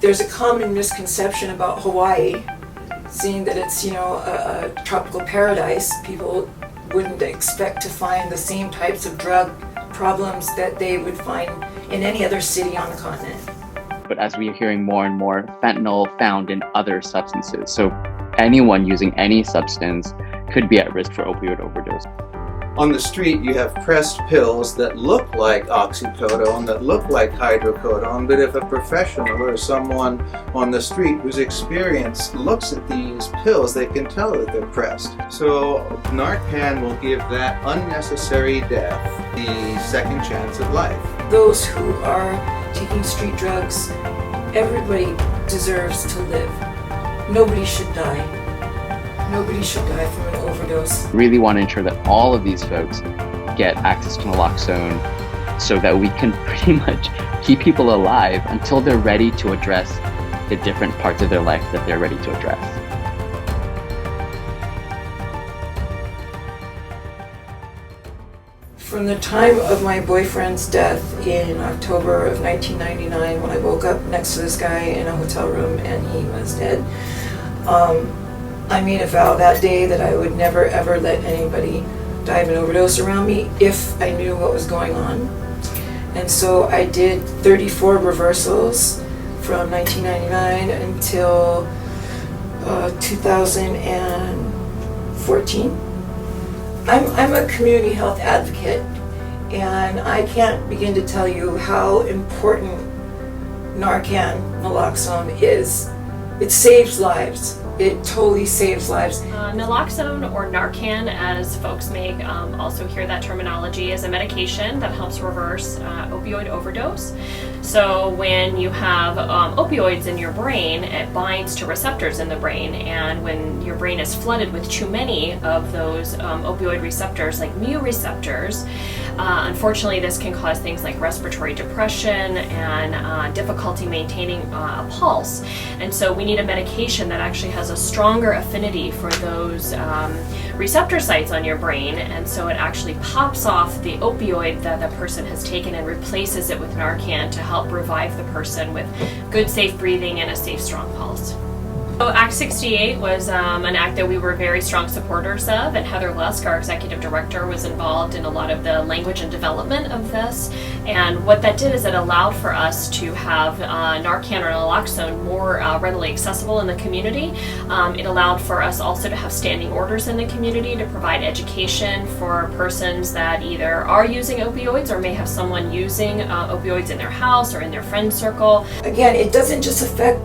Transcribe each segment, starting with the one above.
There's a common misconception about Hawaii, seeing that it's, a tropical paradise. People wouldn't expect to find the same types of drug problems that they would find in any other city on the continent. But as we are hearing more and more, fentanyl found in other substances. So anyone using any substance could be at risk for opioid overdose. On the street, you have pressed pills that look like oxycodone, that look like hydrocodone, but if a professional or someone on the street who's experienced looks at these pills, they can tell that they're pressed. So Narcan will give that unnecessary death the second chance at life. Those who are taking street drugs, everybody deserves to live. Nobody should die. Nobody should die from an overdose. Really want to ensure that all of these folks get access to naloxone so that we can pretty much keep people alive until they're ready to address the different parts of their life that they're ready to address. From the time of my boyfriend's death in October of 1999, when I woke up next to this guy in a hotel room and he was dead, I made a vow that day that I would never ever let anybody die of an overdose around me if I knew what was going on. And so I did 34 reversals from 1999 until 2014. I'm a community health advocate, and I can't begin to tell you how important Narcan, naloxone is. It saves lives. It totally saves lives. Naloxone, or Narcan as folks may also hear that terminology, is a medication that helps reverse opioid overdose. So when you have opioids in your brain, it binds to receptors in the brain, and when your brain is flooded with too many of those opioid receptors, like mu receptors, unfortunately this can cause things like respiratory depression and difficulty maintaining a pulse. And so we need a medication that actually has a stronger affinity for those receptor sites on your brain, and so it actually pops off the opioid that the person has taken and replaces it with Narcan to help revive the person with good, safe breathing and a safe, strong pulse. So Act 68 was an act that we were very strong supporters of, and Heather Lusk, our executive director, was involved in a lot of the language and development of this. And what that did is it allowed for us to have Narcan or naloxone more readily accessible in the community. It allowed for us also to have standing orders in the community to provide education for persons that either are using opioids or may have someone using opioids in their house or in their friend circle. Again, it doesn't just affect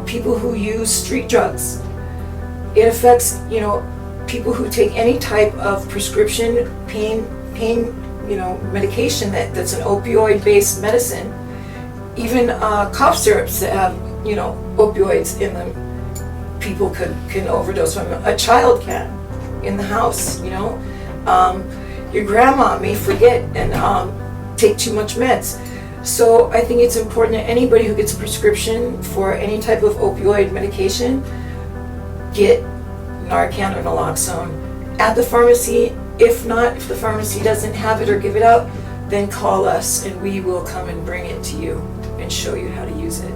people who use street drugs. It affects people who take any type of prescription pain medication that's an opioid based medicine. Even cough syrups that have opioids in them, people can overdose from them. A child can in the house. Your grandma may forget and take too much meds. So I think it's important that anybody who gets a prescription for any type of opioid medication get Narcan or naloxone at the pharmacy. If not, if the pharmacy doesn't have it or give it out, then call us and we will come and bring it to you and show you how to use it.